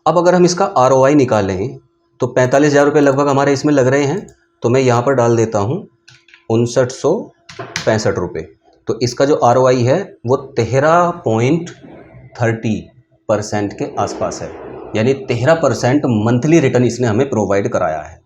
अब अगर हम इसका ROI निकालें तो 45,000 रुपये लगभग हमारे इसमें लग रहे हैं। तो मैं यहाँ पर डाल देता हूँ 5965 रुपये। तो इसका जो ROI है वो 13.30% के आसपास है, यानी 13% मंथली रिटर्न इसने हमें प्रोवाइड कराया है।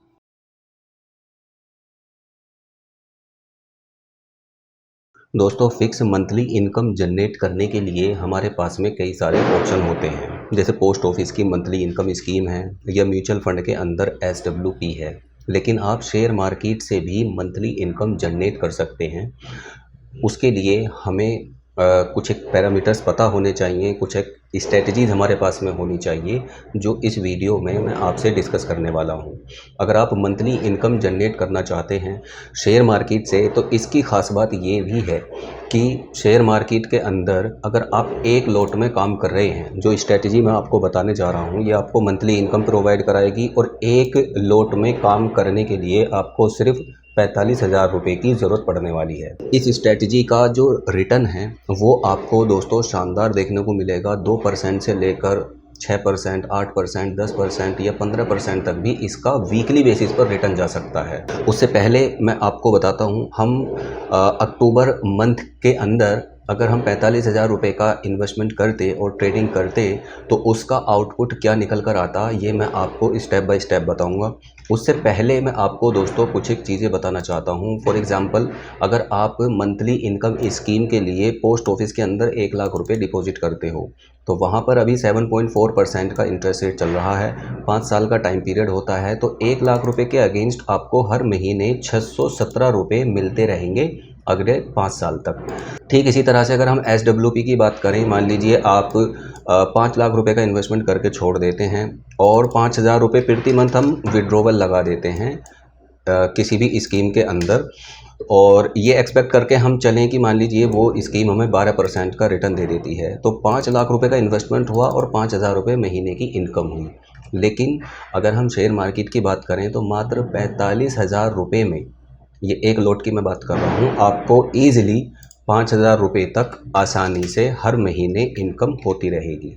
दोस्तों, फिक्स मंथली इनकम जनरेट करने के लिए हमारे पास में कई सारे ऑप्शन होते हैं, जैसे पोस्ट ऑफिस की मंथली इनकम स्कीम है या म्यूचुअल फंड के अंदर SWP है। लेकिन आप शेयर मार्केट से भी मंथली इनकम जनरेट कर सकते हैं। उसके लिए हमें कुछ एक पैरामीटर्स पता होने चाहिए, कुछ एक स्ट्रेटजीज़ हमारे पास में होनी चाहिए, जो इस वीडियो में मैं आपसे डिस्कस करने वाला हूं। अगर आप मंथली इनकम जनरेट करना चाहते हैं शेयर मार्केट से, तो इसकी ख़ास बात ये भी है कि शेयर मार्केट के अंदर अगर आप एक लॉट में काम कर रहे हैं, जो स्ट्रेटजी मैं आपको बताने जा रहा हूँ, ये आपको मंथली इनकम प्रोवाइड कराएगी। और एक लॉट में काम करने के लिए आपको सिर्फ 45,000 रुपये की ज़रूरत पड़ने वाली है। इस स्ट्रेटजी का जो रिटर्न है वो आपको दोस्तों शानदार देखने को मिलेगा। 2% से लेकर 6%, 8%, 10% या 15% तक भी इसका वीकली बेसिस पर रिटर्न जा सकता है। उससे पहले मैं आपको बताता हूँ, हम अक्टूबर मंथ के अंदर अगर हम 45,000 रुपये का इन्वेस्टमेंट करते और ट्रेडिंग करते तो उसका आउटपुट क्या निकल कर आता, ये मैं आपको स्टेप बाय स्टेप बताऊंगा। उससे पहले मैं आपको दोस्तों कुछ एक चीज़ें बताना चाहता हूं। फॉर एग्ज़ाम्पल, अगर आप मंथली इनकम स्कीम के लिए पोस्ट ऑफिस के अंदर 1 लाख रुपये डिपॉजिट करते हो, तो वहाँ पर अभी 7.4% का इंटरेस्ट रेट चल रहा है। 5 साल का टाइम पीरियड होता है, तो 1 लाख रुपये के अगेंस्ट आपको हर महीने 617 रुपये मिलते रहेंगे अगले 5 साल तक। ठीक इसी तरह से अगर हम SWP की बात करें, मान लीजिए आप 5 लाख रुपए का इन्वेस्टमेंट करके छोड़ देते हैं और 5,000 रुपये प्रति मंथ हम विड्रॉवल लगा देते हैं किसी भी स्कीम के अंदर, और ये एक्सपेक्ट करके हम चलें कि मान लीजिए वो स्कीम हमें 12% का रिटर्न दे देती है, तो 5 लाख रुपए का इन्वेस्टमेंट हुआ और 5,000 रुपये महीने की इनकम हुई। लेकिन अगर हम शेयर मार्केट की बात करें तो मात्र 45,000 रुपये में, ये एक लॉट की मैं बात कर रहा हूँ, आपको ईज़िली 5,000 रुपये तक आसानी से हर महीने इनकम होती रहेगी।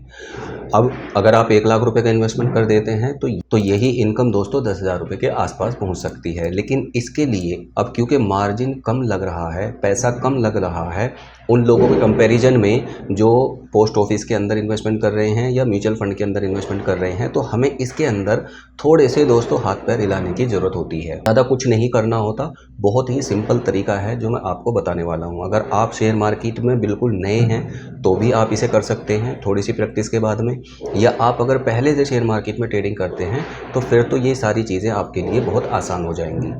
अब अगर आप 1 लाख रुपए का इन्वेस्टमेंट कर देते हैं तो यही इनकम दोस्तों 10,000 रुपये के आसपास पहुंच सकती है। लेकिन इसके लिए अब क्योंकि मार्जिन कम लग रहा है, पैसा कम लग रहा है उन लोगों के कंपैरिजन में जो पोस्ट ऑफिस के अंदर इन्वेस्टमेंट कर रहे हैं या म्यूचुअल फंड के अंदर इन्वेस्टमेंट कर रहे हैं, तो हमें इसके अंदर थोड़े से दोस्तों हाथ पैर हिलाने की ज़रूरत होती है। ज़्यादा कुछ नहीं करना होता, बहुत ही सिंपल तरीका है जो मैं आपको बताने वाला हूँ। अगर आप शेयर मार्केट में बिल्कुल नए हैं तो भी आप इसे कर सकते हैं थोड़ी सी प्रैक्टिस के बाद में, या आप अगर पहले से शेयर मार्केट में ट्रेडिंग करते हैं तो फिर तो ये सारी चीज़ें आपके लिए बहुत आसान हो जाएंगी।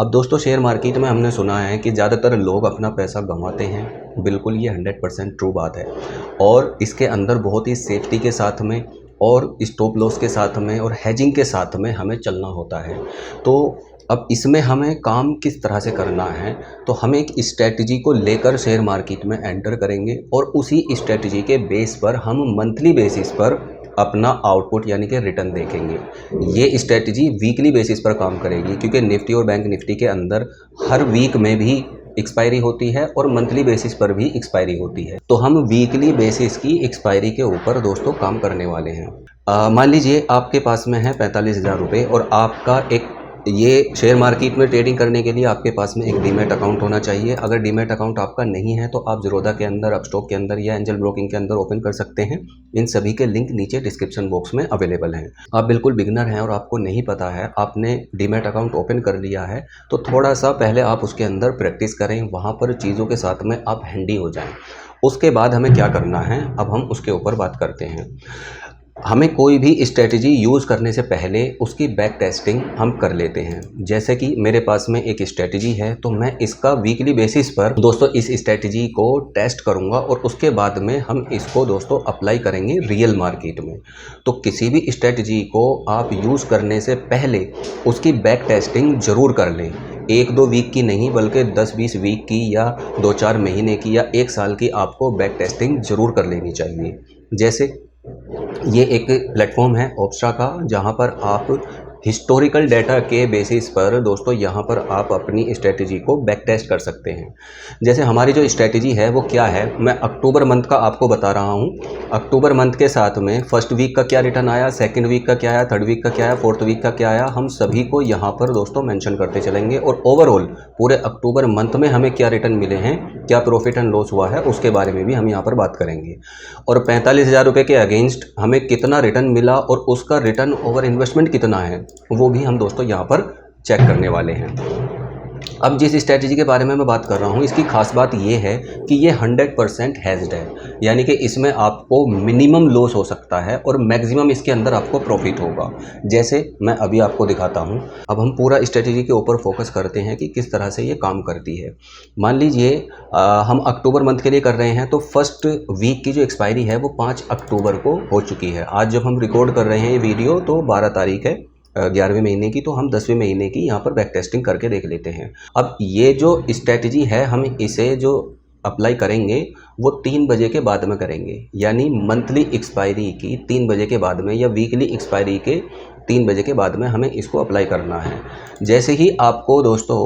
अब दोस्तों, शेयर मार्केट में हमने सुना है कि ज़्यादातर लोग अपना पैसा गंवाते हैं। बिल्कुल ये 100% ट्रू बात है, और इसके अंदर बहुत ही सेफ्टी के साथ में और स्टॉप लॉस के साथ में और हेजिंग के साथ में हमें चलना होता है। तो अब इसमें हमें काम किस तरह से करना है, तो हम एक स्ट्रेटजी को लेकर शेयर मार्केट में एंटर करेंगे और उसी स्ट्रेटजी के बेस पर हम मंथली बेसिस पर अपना आउटपुट यानी कि रिटर्न देखेंगे। ये स्ट्रेटजी वीकली बेसिस पर काम करेगी, क्योंकि निफ्टी और बैंक निफ्टी के अंदर हर वीक में भी एक्सपायरी होती है और मंथली बेसिस पर भी एक्सपायरी होती है। तो हम वीकली बेसिस की एक्सपायरी के ऊपर दोस्तों काम करने वाले हैं। मान लीजिए आपके पास में है 45,000 रुपये और आपका एक, ये शेयर मार्केट में ट्रेडिंग करने के लिए आपके पास में एक डीमैट अकाउंट होना चाहिए। अगर डीमैट अकाउंट आपका नहीं है तो आप ज़ीरोधा के अंदर, अपस्टॉक के अंदर या एंजल ब्रोकिंग के अंदर ओपन कर सकते हैं। इन सभी के लिंक नीचे डिस्क्रिप्शन बॉक्स में अवेलेबल हैं। आप बिल्कुल बिगनर हैं और आपको नहीं पता है, आपने डीमैट अकाउंट ओपन कर लिया है, तो थोड़ा सा पहले आप उसके अंदर प्रैक्टिस करें, वहाँ पर चीज़ों के साथ में आप हैंडी हो जाएँ। उसके बाद हमें क्या करना है, अब हम उसके ऊपर बात करते हैं। हमें कोई भी स्ट्रेटजी यूज़ करने से पहले उसकी बैक टेस्टिंग हम कर लेते हैं। जैसे कि मेरे पास में एक स्ट्रेटजी है, तो मैं इसका वीकली बेसिस पर दोस्तों इस स्ट्रेटजी को टेस्ट करूंगा और उसके बाद में हम इसको दोस्तों अप्लाई करेंगे रियल मार्केट में। तो किसी भी स्ट्रेटजी को आप यूज़ करने से पहले उसकी बैक टेस्टिंग ज़रूर कर लें। 1-2 वीक की नहीं, बल्कि 10-20 वीक की या 2-4 महीने की या 1 साल की आपको बैक टेस्टिंग ज़रूर कर लेनी चाहिए। जैसे ये एक प्लेटफॉर्म है ऑप्स्ट्रा का, जहाँ पर आप हिस्टोरिकल डाटा के बेसिस पर दोस्तों यहाँ पर आप अपनी स्ट्रेटजी को बैक टेस्ट कर सकते हैं। जैसे हमारी जो स्ट्रेटजी है वो क्या है, मैं अक्टूबर मंथ का आपको बता रहा हूँ। अक्टूबर मंथ के साथ में फर्स्ट वीक का क्या रिटर्न आया, सेकंड वीक का क्या आया, थर्ड वीक का क्या आया, फोर्थ वीक का क्या आया, हम सभी को यहाँ पर दोस्तों मेंशन करते चलेंगे। और ओवरऑल पूरे अक्टूबर मंथ में हमें क्या रिटर्न मिले हैं, क्या प्रॉफिट एंड लॉस हुआ है, उसके बारे में भी हम यहाँ पर बात करेंगे। और 45,000 रुपये के अगेंस्ट हमें कितना रिटर्न मिला और उसका रिटर्न ओवर इन्वेस्टमेंट कितना है, वो भी हम दोस्तों यहाँ पर चेक करने वाले हैं। अब जिस स्ट्रैटेजी के बारे में मैं बात कर रहा हूँ, इसकी खास बात ये है कि ये 100% हेज्ड है, यानी कि इसमें आपको मिनिमम लॉस हो सकता है और मैक्सिमम इसके अंदर आपको प्रॉफिट होगा। जैसे मैं अभी आपको दिखाता हूँ। अब हम पूरा स्ट्रैटेजी के ऊपर फोकस करते हैं कि किस तरह से ये काम करती है। मान लीजिए हम अक्टूबर मंथ के लिए कर रहे हैं, तो फर्स्ट वीक की जो एक्सपायरी है वो 5 अक्टूबर को हो चुकी है। आज जब हम रिकॉर्ड कर रहे हैं ये वीडियो तो 12 तारीख है 11वें महीने की, तो हम 10वें महीने की यहाँ पर बैक टेस्टिंग करके देख लेते हैं। अब ये जो स्ट्रैटेजी है हम इसे जो अप्लाई करेंगे वो 3 बजे के बाद में करेंगे, यानी मंथली एक्सपायरी की 3 बजे के बाद में या वीकली एक्सपायरी के 3 बजे के बाद में हमें इसको अप्लाई करना है। जैसे ही आपको दोस्तों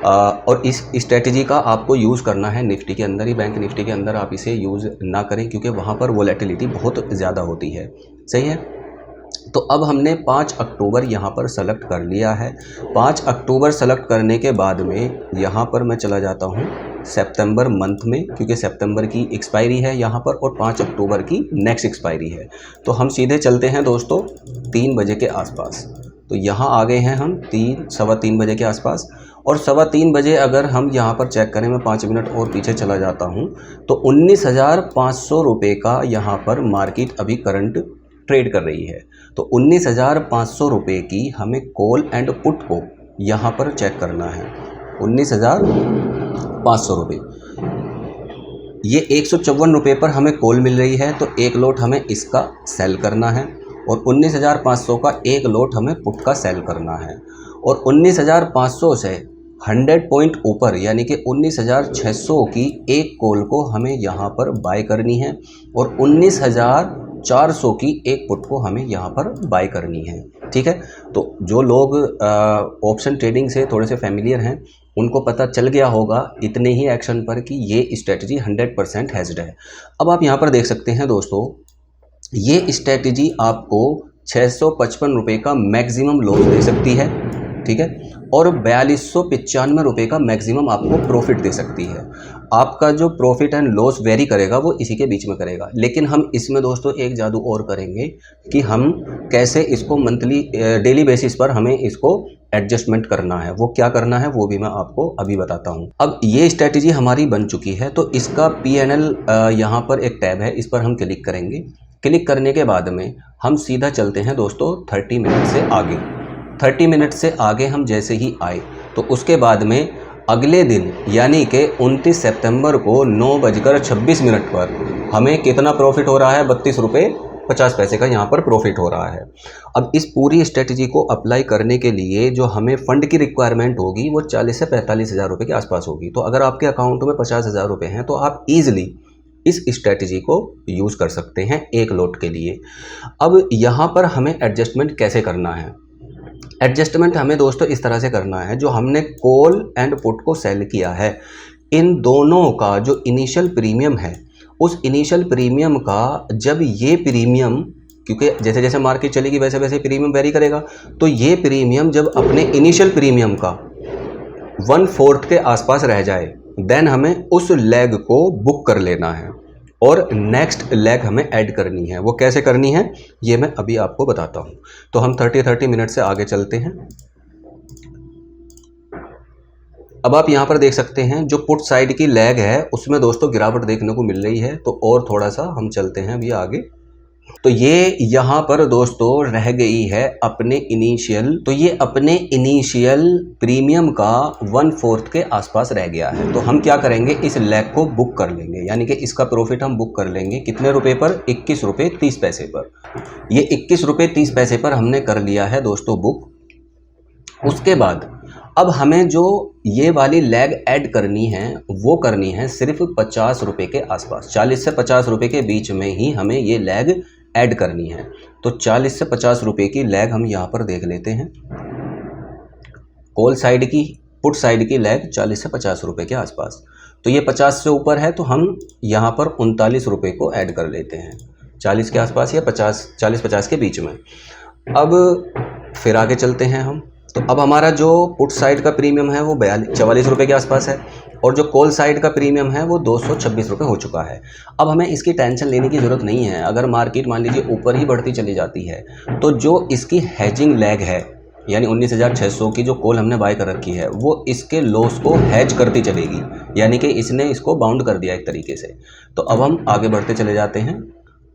और इस स्ट्रैटेजी का आपको यूज़ करना है निफ्टी के अंदर ही, बैंक निफ्टी के अंदर आप इसे यूज़ ना करें क्योंकि वहाँ पर वोलेटिलिटी बहुत ज़्यादा होती है। सही है। तो अब हमने 5 अक्टूबर यहाँ पर सेलेक्ट कर लिया है। 5 अक्टूबर सेलेक्ट करने के बाद में यहाँ पर मैं चला जाता हूँ सितंबर मंथ में, क्योंकि सितंबर की एक्सपायरी है यहाँ पर और 5 अक्टूबर की नेक्स्ट एक्सपायरी है। तो हम सीधे चलते हैं दोस्तों 3 बजे के आसपास। तो यहाँ आ गए हैं हम सवा तीन बजे के आसपास। और 3:15 बजे अगर हम यहाँ पर चेक करें, मैं 5 मिनट और पीछे चला जाता हूँ, तो 19,500 रुपये का यहाँ पर मार्केट अभी करंट ट्रेड कर रही है। तो 19,500 रुपये की हमें कॉल एंड पुट को यहाँ पर चेक करना है। 19,500 रुपये, ये 154 रुपये पर हमें कॉल मिल रही है, तो एक लॉट हमें इसका सेल करना है और 19,500 का एक लॉट हमें पुट का सेल करना है। और 19,500 से 100 पॉइंट ऊपर यानी कि 19,600 की एक कॉल को हमें यहाँ पर बाय करनी है और 19,400 की एक पुट को हमें यहाँ पर बाय करनी है। ठीक है। तो जो लोग ऑप्शन ट्रेडिंग से थोड़े से फैमिलियर हैं उनको पता चल गया होगा इतने ही एक्शन पर कि ये स्ट्रेटजी 100% हेज्ड है। अब आप यहाँ पर देख सकते हैं दोस्तों, ये स्ट्रेटजी आपको 655 रुपये का मैक्सिमम लॉस दे सकती है। ठीक है। और 4295 रुपये का मैक्सिमम आपको प्रॉफिट दे सकती है। आपका जो प्रॉफिट एंड लॉस वेरी करेगा वो इसी के बीच में करेगा। लेकिन हम इसमें दोस्तों एक जादू और करेंगे कि हम कैसे इसको मंथली डेली बेसिस पर हमें इसको एडजस्टमेंट करना है। वो क्या करना है वो भी मैं आपको अभी बताता हूँ। अब ये स्ट्रेटजी हमारी बन चुकी है, तो इसका PNL यहाँ पर एक टैब है, इस पर हम क्लिक करेंगे। क्लिक करने के बाद में हम सीधा चलते हैं दोस्तों 30 मिनट से आगे। 30 मिनट से आगे हम जैसे ही आए तो उसके बाद में अगले दिन यानी कि 29 सितंबर को 9:26 पर हमें कितना प्रॉफिट हो रहा है, 32 रुपये 50 पैसे का यहाँ पर प्रॉफिट हो रहा है। अब इस पूरी स्ट्रेटजी को अप्लाई करने के लिए जो हमें फ़ंड की रिक्वायरमेंट होगी वो 40 से 45 हज़ार रुपये के आसपास होगी। तो अगर आपके अकाउंट में 50,000 रुपये हैं तो आप ईजिली इस स्ट्रेटजी को यूज़ कर सकते हैं एक लॉट के लिए। अब यहाँ पर हमें एडजस्टमेंट कैसे करना है? एडजस्टमेंट हमें दोस्तों इस तरह से करना है, जो हमने कॉल एंड पुट को सेल किया है इन दोनों का जो इनिशियल प्रीमियम है, उस इनिशियल प्रीमियम का जब ये प्रीमियम, क्योंकि जैसे जैसे मार्केट चलेगी वैसे वैसे प्रीमियम वेरी करेगा, तो ये प्रीमियम जब अपने इनिशियल प्रीमियम का 1/4 के आसपास रह जाए देन हमें उस लेग को बुक कर लेना है और नेक्स्ट लेग हमें ऐड करनी है। वो कैसे करनी है ये मैं अभी आपको बताता हूँ। तो हम 30 मिनट से आगे चलते हैं। अब आप यहाँ पर देख सकते हैं जो पुट साइड की लेग है उसमें दोस्तों गिरावट देखने को मिल रही है। तो और थोड़ा सा हम चलते हैं अभी आगे। तो ये यहाँ पर दोस्तों रह गई है अपने इनिशियल, तो ये अपने इनिशियल प्रीमियम का 1/4 के आसपास रह गया है। तो हम क्या करेंगे, इस लेग को बुक कर लेंगे, यानी कि इसका प्रॉफिट हम बुक कर लेंगे कितने रुपए पर, 21 रुपये 30 पैसे पर। ये 21 रुपये 30 पैसे पर हमने कर लिया है दोस्तों बुक। उसके बाद अब हमें जो ये वाली लेग ऐड करनी है वो करनी है सिर्फ 50 रुपये के आसपास, 40 से 50 रुपये के बीच में ही हमें ये लेग ऐड करनी है। तो 40 से 50 रुपए की लैग हम यहाँ पर देख लेते हैं। कॉल साइड की, पुट साइड की लैग 40 से 50 रुपए के आसपास। तो ये 50 से ऊपर है तो हम यहाँ पर 39 रुपए को ऐड कर लेते हैं, 40 के आसपास या 40-50 के बीच में। अब फिर आगे चलते हैं हम। तो अब हमारा जो पुट साइड का प्रीमियम है वो 44 रुपये के आसपास है और जो कॉल साइड का प्रीमियम है वो 226 रुपये हो चुका है। अब हमें इसकी टेंशन लेने की ज़रूरत नहीं है। अगर मार्केट मान लीजिए ऊपर ही बढ़ती चली जाती है तो जो इसकी हैजिंग लैग है, यानी 19,600 की जो कॉल हमने बाय कर रखी है, वो इसके लॉस को हैज करती चलेगी, यानी कि इसने इसको बाउंड कर दिया एक तरीके से। तो अब हम आगे बढ़ते चले जाते हैं।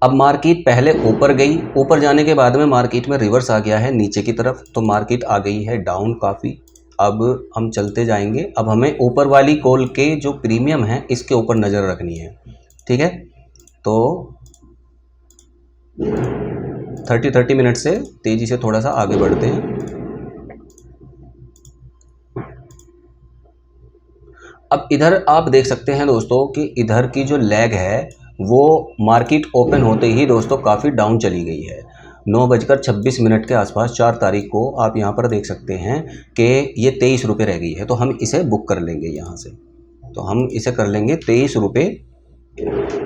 अब मार्केट पहले ऊपर गई, ऊपर जाने के बाद में मार्केट में रिवर्स आ गया है नीचे की तरफ, तो मार्केट आ गई है डाउन काफ़ी। अब हम चलते जाएंगे। अब हमें ऊपर वाली कॉल के जो प्रीमियम है इसके ऊपर नज़र रखनी है, ठीक है। तो 30 मिनट से तेज़ी से थोड़ा सा आगे बढ़ते हैं। अब इधर आप देख सकते हैं दोस्तों कि इधर की जो लैग है वो मार्केट ओपन होते ही दोस्तों काफ़ी डाउन चली गई है। 9:26 के आसपास 4 तारीख को आप यहाँ पर देख सकते हैं कि ये 23 रुपये रह गई है। तो हम इसे बुक कर लेंगे यहाँ से। तो हम इसे कर लेंगे 23 रुपये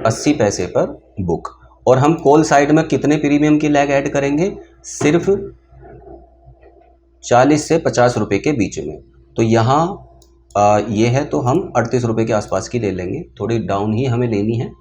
80 पैसे पर बुक। और हम कॉल साइड में कितने प्रीमियम की लैग ऐड करेंगे? सिर्फ 40 से 50 रुपये के बीच में। तो यहाँ ये है तो हम 38 रुपये के आसपास की ले लेंगे, थोड़ी डाउन ही हमें लेनी है।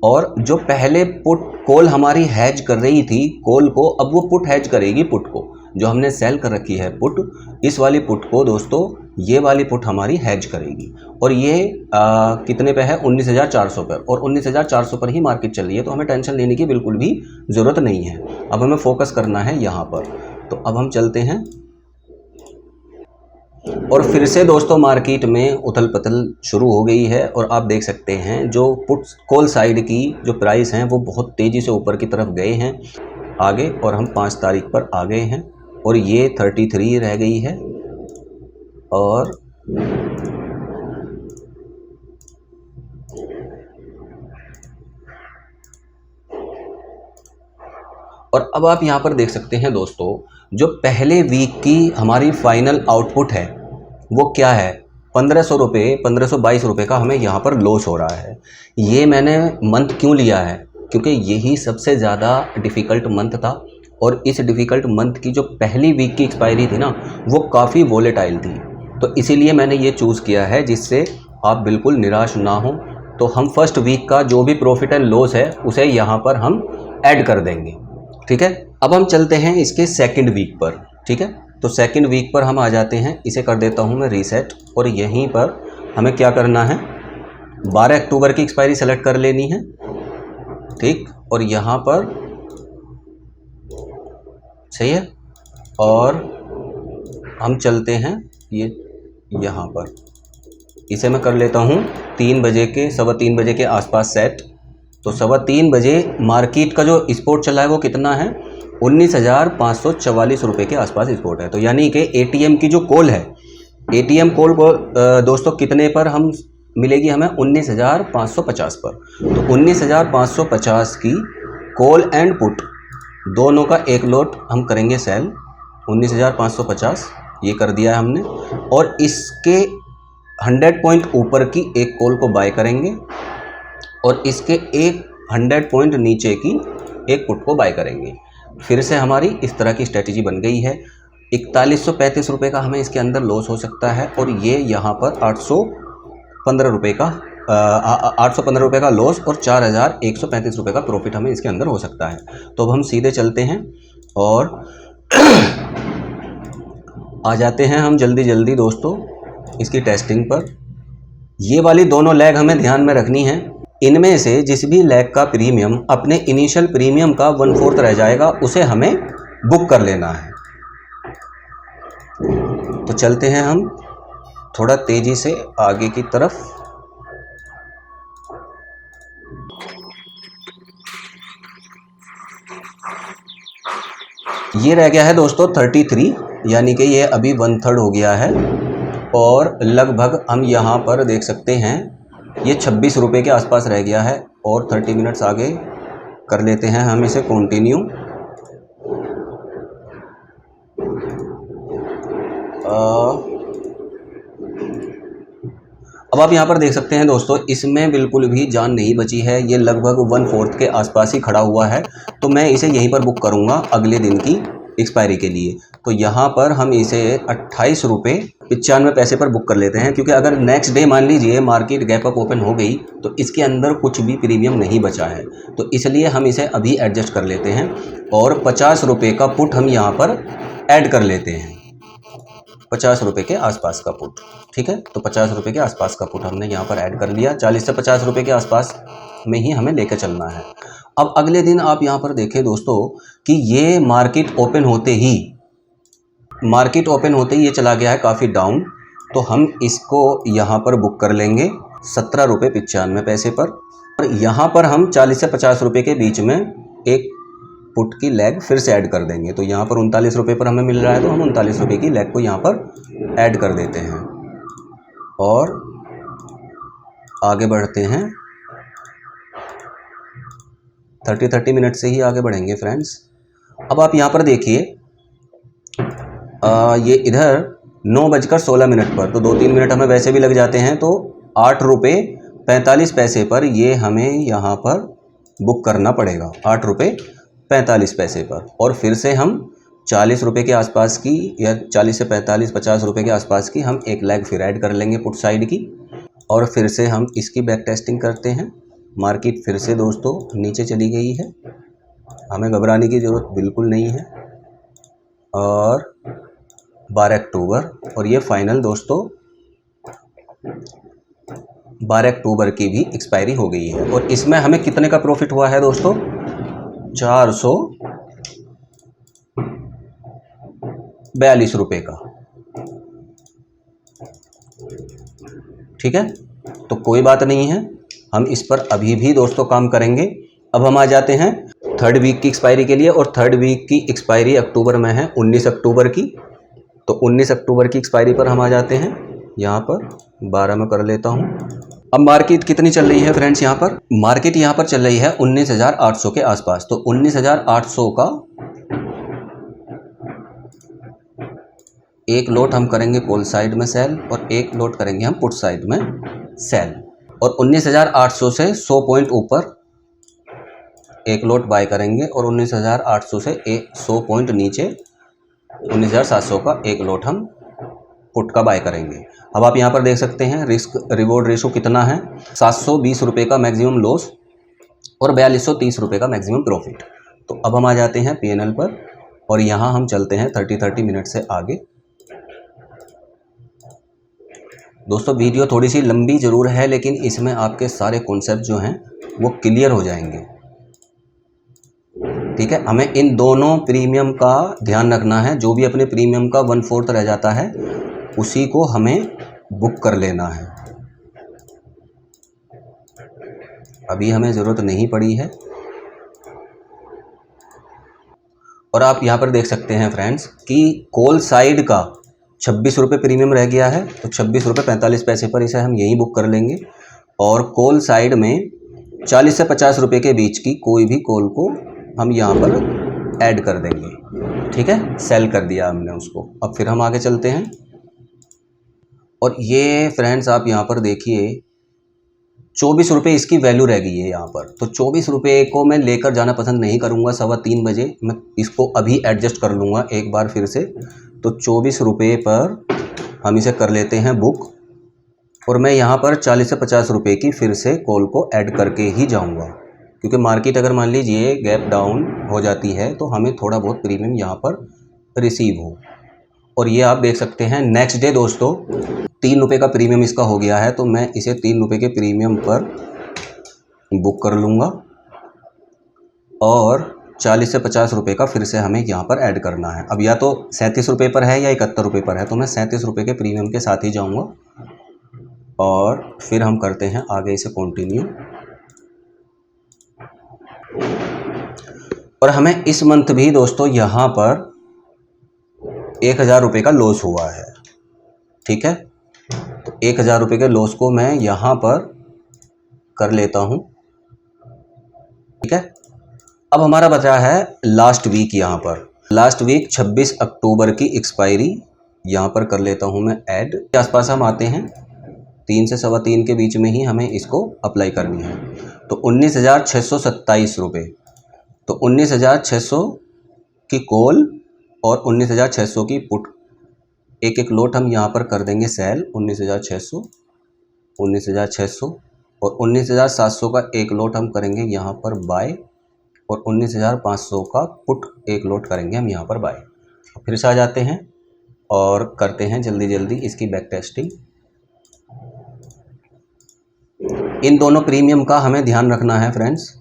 और जो पहले पुट कॉल हमारी हैज कर रही थी कॉल को, अब वो पुट हैज करेगी पुट को, जो हमने सेल कर रखी है पुट, इस वाली पुट को दोस्तों ये वाली पुट हमारी हैज करेगी। और ये कितने पे है? 19,400 पर। और 19,400 पर ही मार्केट चल रही है, तो हमें टेंशन लेने की बिल्कुल भी ज़रूरत नहीं है। अब हमें फोकस करना है यहाँ पर। तो अब हम चलते हैं और फिर से दोस्तों मार्केट में उथल पुथल शुरू हो गई है। और आप देख सकते हैं जो पुट कॉल साइड की जो प्राइस हैं वो बहुत तेज़ी से ऊपर की तरफ गए हैं आगे, और हम 5 तारीख पर आ गए हैं और ये 33 रह गई है। और अब आप यहाँ पर देख सकते हैं दोस्तों जो पहले वीक की हमारी फाइनल आउटपुट है वो क्या है? 1500 रुपये, 1522 रुपये का हमें यहाँ पर लॉस हो रहा है। ये मैंने मंथ क्यों लिया है? क्योंकि यही सबसे ज़्यादा डिफ़िकल्ट मंथ था और इस डिफ़िकल्ट मंथ की जो पहली वीक की एक्सपायरी थी ना वो काफ़ी वोलेटाइल थी। तो इसीलिए मैंने ये चूज़ किया है जिससे आप बिल्कुल निराश ना हो। तो हम फर्स्ट वीक का जो भी प्रॉफिट एंड लॉस है उसे यहाँ पर हम ऐड कर देंगे, ठीक है। अब हम चलते हैं इसके सेकंड वीक पर, ठीक है। तो सेकंड वीक पर हम आ जाते हैं। इसे कर देता हूं मैं रीसेट। और यहीं पर हमें क्या करना है? 12 अक्टूबर की एक्सपायरी सेलेक्ट कर लेनी है, ठीक। और यहाँ पर सही है। और हम चलते हैं ये यहाँ पर, इसे मैं कर लेता हूँ 3 बजे के, 3:15 बजे के आसपास सेट। तो 3:15 बजे मार्केट का जो स्पोर्ट चला है वो कितना है? 19,544 रुपये के आसपास स्पोर्ट है। तो यानी कि एटीएम की जो कॉल है, एटीएम कॉल को दोस्तों कितने पर हम मिलेगी? हमें 19,550 पर। तो 19,550 की कॉल एंड पुट दोनों का एक लॉट हम करेंगे सेल। 19,550 ये कर दिया है हमने। और इसके 100 पॉइंट ऊपर की एक कॉल को बाय करेंगे और इसके एक 100 पॉइंट नीचे की एक पुट को बाय करेंगे। फिर से हमारी इस तरह की स्ट्रेटजी बन गई है। 4135 रुपये का हमें इसके अंदर लॉस हो सकता है और ये यहाँ पर 815 रुपये का 815 रुपये का लॉस और 4,135 रुपये का प्रॉफिट हमें इसके अंदर हो सकता है। तो अब हम सीधे चलते हैं और आ जाते हैं हम जल्दी दोस्तों इसकी टेस्टिंग पर। ये वाली दोनों लैग हमें ध्यान में रखनी है। इनमें से जिस भी लैग का प्रीमियम अपने इनिशियल प्रीमियम का 1/4 रह जाएगा उसे हमें बुक कर लेना है। तो चलते हैं हम थोड़ा तेजी से आगे की तरफ। ये रह गया है दोस्तों 33, यानी कि ये अभी 1/3 हो गया है। और लगभग हम यहाँ पर देख सकते हैं ये 26 रुपये के आसपास रह गया है। और 30 मिनट्स आगे कर लेते हैं हम इसे कंटिन्यू। अब आप यहाँ पर देख सकते हैं दोस्तों, इसमें बिल्कुल भी जान नहीं बची है, ये लगभग 1/4 के आसपास ही खड़ा हुआ है। तो मैं इसे यहीं पर बुक करूँगा अगले दिन की एक्सपायरी के लिए। तो यहाँ पर हम इसे 28 रुपये 95 पैसे पर बुक कर लेते हैं, क्योंकि अगर नेक्स्ट डे मान लीजिए मार्केट गैप अप ओपन हो गई तो इसके अंदर कुछ भी प्रीमियम नहीं बचा है, तो इसलिए हम इसे अभी एडजस्ट कर लेते हैं और 50 रुपये का पुट हम यहाँ पर ऐड कर लेते हैं। 50 रुपये के आसपास का पुट, ठीक है। तो 50 रुपये के आसपास का पुट हमने यहाँ पर ऐड कर लिया। 40 से 50 रुपये के आसपास में ही हमें लेकर चलना है। अब अगले दिन आप यहाँ पर देखें दोस्तों कि ये मार्केट ओपन होते ही ये चला गया है काफ़ी डाउन, तो हम इसको यहाँ पर बुक कर लेंगे 17 रुपये 95 पैसे पर। और यहाँ पर हम 40 से 50 रुपये के बीच में एक पुट की लेग फिर से ऐड कर देंगे। तो यहाँ पर 39 रुपये पर हमें मिल रहा है, तो हम 39 रुपये की लेग को यहाँ पर ऐड कर देते हैं और आगे बढ़ते हैं। 30 मिनट से ही आगे बढ़ेंगे फ्रेंड्स। अब आप यहाँ पर देखिए, ये इधर 9:16 पर, तो 2-3 मिनट हमें वैसे भी लग जाते हैं, तो 8 रुपये 45 पैसे पर ये हमें यहाँ पर बुक करना पड़ेगा, 8 रुपये 45 पैसे पर। और फिर से हम 40 रुपये के आसपास की, या 40 से 45-50 रुपये के आसपास की हम एक लेग फिर ऐड कर लेंगे पुट साइड की। और फिर से हम इसकी बैक टेस्टिंग करते हैं। मार्केट फिर से दोस्तों नीचे चली गई है, हमें घबराने की ज़रूरत बिल्कुल नहीं है। और 12 अक्टूबर, और ये फाइनल दोस्तों 12 अक्टूबर की भी एक्सपायरी हो गई है। और इसमें हमें कितने का प्रॉफिट हुआ है दोस्तों? 442 रुपये का, ठीक है। तो कोई बात नहीं है, हम इस पर अभी भी दोस्तों काम करेंगे। अब हम आ जाते हैं 3rd वीक की एक्सपायरी के लिए, और 3rd वीक की एक्सपायरी अक्टूबर में है 19 अक्टूबर की। तो 19 अक्टूबर की एक्सपायरी पर हम आ जाते हैं। यहाँ पर 12 में कर लेता हूँ। अब मार्केट कितनी चल रही है फ्रेंड्स? यहाँ पर मार्केट यहाँ पर चल रही है 19,800 के आसपास। तो 19,800 का एक लोट हम करेंगे कॉल साइड में सेल, और एक लोट करेंगे हम पुट साइड में सेल। और 19,800 से 100 पॉइंट ऊपर एक लोट बाय करेंगे, और 19,800 से 100 पॉइंट नीचे 19,700 का एक लोट हम पुट का बाय करेंगे। अब आप यहाँ पर देख सकते हैं रिस्क रिवॉर्ड रेशो कितना है, 720 रुपये का मैक्सिमम लॉस और 4230 रुपये का मैक्सिमम प्रॉफिट। तो अब हम आ जाते हैं PNL पर, और यहाँ हम चलते हैं 30 मिनट से आगे। दोस्तों वीडियो थोड़ी सी लंबी ज़रूर है, लेकिन इसमें आपके सारे कॉन्सेप्ट जो हैं वो क्लियर हो जाएंगे, ठीक है। हमें इन दोनों प्रीमियम का ध्यान रखना है। जो भी अपने प्रीमियम का 1/4 रह जाता है उसी को हमें बुक कर लेना है। अभी हमें ज़रूरत नहीं पड़ी है। और आप यहाँ पर देख सकते हैं फ्रेंड्स कि कॉल साइड का 26 रुपये प्रीमियम रह गया है, तो 26 रुपये 45 पैसे पर इसे हम यहीं बुक कर लेंगे। और कॉल साइड में 40 से 50 रुपये के बीच की कोई भी कॉल को हम यहाँ पर ऐड कर देंगे, ठीक है। सेल कर दिया हमने उसको। अब फिर हम आगे चलते हैं। और ये फ्रेंड्स आप यहाँ पर देखिए 24 रुपये इसकी वैल्यू रह गई है यहाँ पर। तो 24 रुपये को मैं लेकर जाना पसंद नहीं करूँगा। 3:15 बजे मैं इसको अभी एडजस्ट कर लूँगा एक बार फिर से। तो 24 रुपये पर हम इसे कर लेते हैं बुक, और मैं यहाँ पर 40 से 50 रुपये की फिर से कॉल को ऐड करके ही जाऊँगा, क्योंकि मार्केट अगर मान लीजिए गैप डाउन हो जाती है तो हमें थोड़ा बहुत प्रीमियम यहाँ पर रिसीव हो। और ये आप देख सकते हैं नेक्स्ट डे दोस्तों 3 रुपये का प्रीमियम इसका हो गया है, तो मैं इसे 3 रुपये के प्रीमियम पर बुक कर लूँगा। और 40 से 50 रुपये का फिर से हमें यहाँ पर ऐड करना है। अब या तो 37 रुपये पर है या 71 रुपये पर है, तो मैं 37 रुपये के प्रीमियम के साथ ही जाऊँगा। और फिर हम करते हैं आगे इसे कंटिन्यू। और हमें इस मंथ भी दोस्तों यहाँ पर 1000 रुपये का लॉस हुआ है, ठीक है। तो 1000 रुपये के लॉस को मैं यहाँ पर कर लेता हूँ, ठीक है। अब हमारा बचा है लास्ट वीक। यहाँ पर लास्ट वीक 26 अक्टूबर की एक्सपायरी यहाँ पर कर लेता हूँ मैं ऐड। के आसपास हम आते हैं, 3 से 3.25 के बीच में ही हमें इसको अप्लाई करनी है। तो 19,627 रुपये। तो 19,600 की कॉल और 19,600 की पुट, एक एक लोट हम यहाँ पर कर देंगे सेल। 19,600, 19,600 और 19,700 का एक लोट हम करेंगे यहाँ पर बाय, और 19,500 का पुट एक लोट करेंगे हम यहाँ पर बाय। फिर से आ जाते हैं और करते हैं जल्दी जल्दी इसकी बैक टेस्टिंग। इन दोनों प्रीमियम का हमें ध्यान रखना है फ्रेंड्स।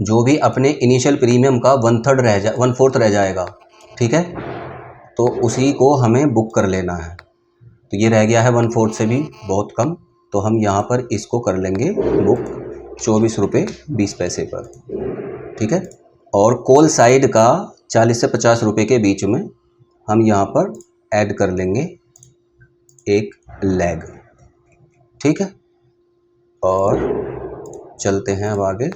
जो भी अपने इनिशियल प्रीमियम का 1/4 रह जाएगा, ठीक है, तो उसी को हमें बुक कर लेना है। तो ये रह गया है 1/4 से भी बहुत कम, तो हम यहाँ पर इसको कर लेंगे बुक 24 रुपये 20 पैसे पर, ठीक है। और कॉल साइड का 40 से 50 रुपये के बीच में हम यहाँ पर ऐड कर लेंगे एक लैग, ठीक है। और चलते हैं अब आगे।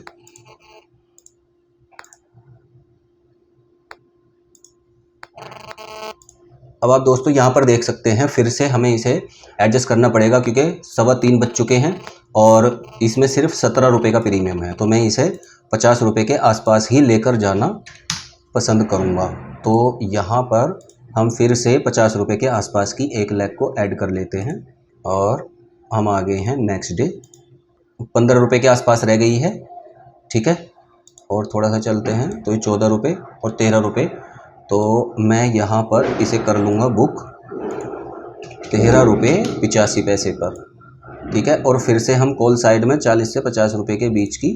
अब आप दोस्तों यहाँ पर देख सकते हैं, फिर से हमें इसे एडजस्ट करना पड़ेगा क्योंकि 3:15 बज चुके हैं और इसमें सिर्फ 17 रुपये का प्रीमियम है। तो मैं इसे 50 रुपये के आसपास ही लेकर जाना पसंद करूँगा। तो यहाँ पर हम फिर से 50 रुपये के आसपास की एक लैग को ऐड कर लेते हैं और हम आ गए हैं नेक्स्ट डे। 15 रुपये के आसपास रह गई है, ठीक है। और थोड़ा सा चलते हैं तो ये 14 रुपये और 13 रुपये। तो मैं यहाँ पर इसे कर लूँगा बुक 13 रुपये 85 पैसे पर, ठीक है। और फिर से हम कॉल साइड में 40 से 50 रुपये के बीच की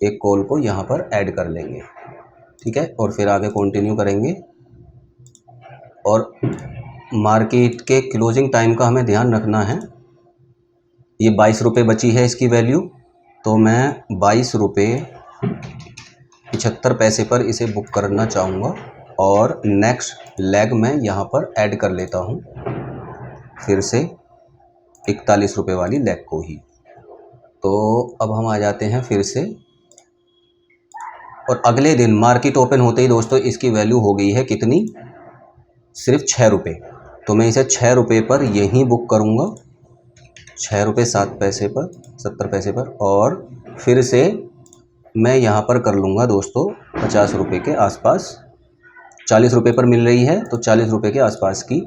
एक कॉल को यहाँ पर ऐड कर लेंगे, ठीक है। और फिर आगे कंटिन्यू करेंगे। और मार्केट के क्लोजिंग टाइम का हमें ध्यान रखना है। ये 22 रुपये बची है इसकी वैल्यू, तो मैं 22 रुपये 75 पैसे पर इसे बुक करना चाहूँगा। और नेक्स्ट लेग में यहाँ पर ऐड कर लेता हूँ फिर से 41 रुपये वाली लेग को ही। तो अब हम आ जाते हैं फिर से, और अगले दिन मार्केट ओपन होते ही दोस्तों इसकी वैल्यू हो गई है कितनी, सिर्फ 6 रुपये। तो मैं इसे 6 रुपये पर यहीं बुक करूँगा, 6 रुपये 7 पैसे पर, 70 पैसे पर। और फिर से मैं यहाँ पर कर लूँगा दोस्तों 50 रुपये के आसपास। 40 रुपये पर मिल रही है तो 40 रुपये के आसपास की,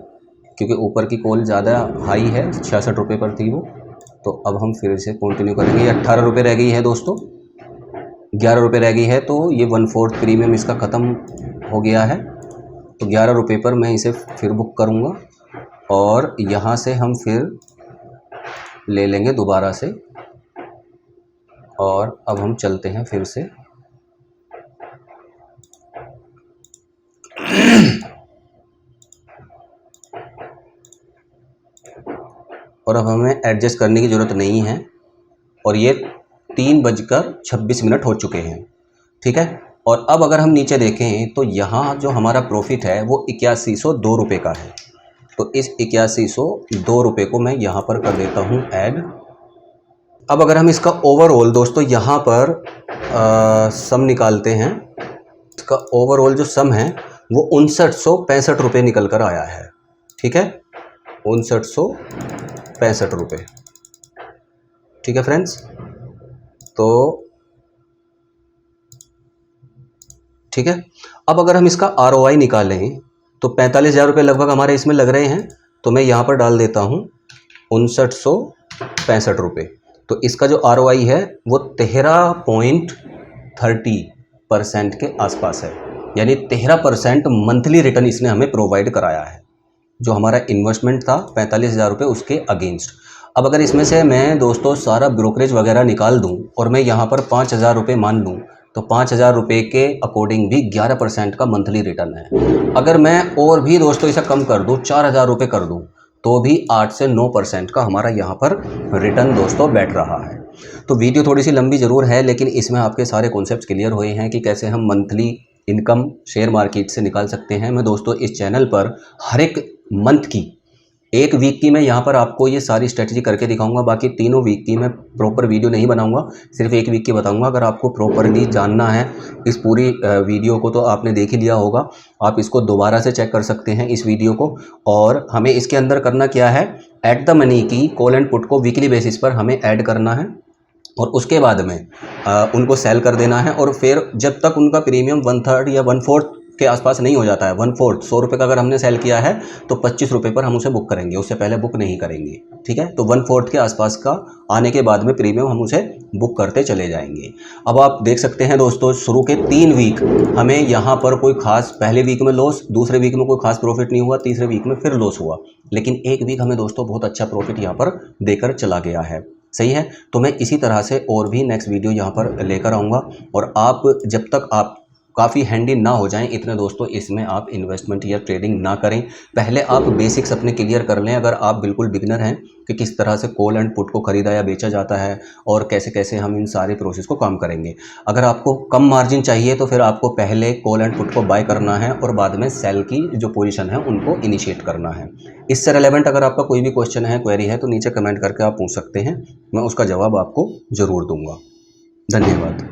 क्योंकि ऊपर की कॉल ज़्यादा हाई है, 66 रुपये पर थी वो। तो अब हम फिर से कंटिन्यू करेंगे। ये 18 रुपये रह गई है दोस्तों, 11 रुपये रह गई है, तो ये 1/4 प्रीमियम इसका ख़त्म हो गया है। तो 11 रुपये पर मैं इसे फिर बुक करूँगा और यहाँ से हम फिर ले लेंगे दोबारा से। और अब हम चलते हैं फिर से, और अब हमें एडजस्ट करने की ज़रूरत नहीं है। और ये 3:26 हो चुके हैं, ठीक है। और अब अगर हम नीचे देखें तो यहाँ जो हमारा प्रॉफिट है वो 8102 रुपये का है। तो इस 8102 रुपये को मैं यहाँ पर कर देता हूँ ऐड। अब अगर हम इसका ओवरऑल दोस्तों यहाँ पर सम निकालते हैं, इसका ओवरऑल जो सम है वो 5965 रुपये निकल कर आया है, ठीक है। 5965 रुपये, ठीक है फ्रेंड्स। तो ठीक है, अब अगर हम इसका ROI निकालें तो 45,000 रुपये लगभग हमारे इसमें लग रहे हैं। तो मैं यहाँ पर डाल देता हूँ 5965 रुपये। तो इसका जो ROI है वो 13.30% के आसपास है, यानी 13% मंथली रिटर्न इसने हमें प्रोवाइड कराया है। जो हमारा इन्वेस्टमेंट था 45,000 रुपये उसके अगेंस्ट। अब अगर इसमें से मैं दोस्तों सारा ब्रोकरेज वगैरह निकाल दूं और मैं यहाँ पर 5,000 रुपये मान लूँ, तो 5,000 रुपये के अकॉर्डिंग भी 11% का मंथली रिटर्न है। अगर मैं और भी दोस्तों इसे कम कर दूँ, 4,000 रुपये कर दूँ, तो भी 8 से 9% का हमारा यहाँ पर रिटर्न दोस्तों बैठ रहा है। तो वीडियो थोड़ी सी लंबी ज़रूर है, लेकिन इसमें आपके सारे कॉन्सेप्ट्स क्लियर हुए हैं कि कैसे हम मंथली इनकम शेयर मार्केट से निकाल सकते हैं। मैं दोस्तों इस चैनल पर हर एक मंथ की 1 वीक की मैं यहाँ पर आपको ये सारी स्ट्रेटजी करके दिखाऊंगा, बाकी तीनों वीक की मैं प्रॉपर वीडियो नहीं बनाऊंगा, सिर्फ 1 वीक की बताऊंगा। अगर आपको प्रॉपरली जानना है इस पूरी वीडियो को तो आपने देख ही लिया होगा, आप इसको दोबारा से चेक कर सकते हैं इस वीडियो को। और हमें इसके अंदर करना क्या है, एट द मनी की कॉल एंड पुट को वीकली बेसिस पर हमें ऐड करना है और उसके बाद में उनको सेल कर देना है। और फिर जब तक उनका प्रीमियम 1/3 या 1/4 के आसपास नहीं हो जाता है, 1/4 100 रुपये का अगर हमने सेल किया है तो 25 रुपये पर हम उसे बुक करेंगे, उससे पहले बुक नहीं करेंगे, ठीक है। तो 1/4 के आसपास का आने के बाद में प्रीमियम हम उसे बुक करते चले जाएंगे। अब आप देख सकते हैं दोस्तों, शुरू के 3 वीक हमें यहाँ पर कोई खास, पहले वीक में लॉस, दूसरे वीक में कोई खास प्रॉफिट नहीं हुआ, तीसरे वीक में फिर लॉस हुआ, लेकिन 1 वीक हमें दोस्तों बहुत अच्छा प्रॉफिट यहाँ पर देकर चला गया है। सही है, तो मैं इसी तरह से और भी नेक्स्ट वीडियो यहाँ पर लेकर आऊँगा। और आप जब तक आप काफ़ी हैंडी ना हो जाएं इतने दोस्तों, इसमें आप इन्वेस्टमेंट या ट्रेडिंग ना करें। पहले आप बेसिक्स अपने क्लियर कर लें। अगर आप बिल्कुल बिगिनर हैं कि किस तरह से कॉल एंड पुट को ख़रीदा या बेचा जाता है और कैसे कैसे हम इन सारे प्रोसेस को काम करेंगे। अगर आपको कम मार्जिन चाहिए तो फिर आपको पहले कॉल एंड पुट को बाय करना है और बाद में सेल की जो पोजीशन है उनको इनिशिएट करना है। इससे रिलेवेंट अगर आपका कोई भी क्वेश्चन है, क्वेरी है, तो नीचे कमेंट करके आप पूछ सकते हैं, मैं उसका जवाब आपको ज़रूर दूंगा। धन्यवाद।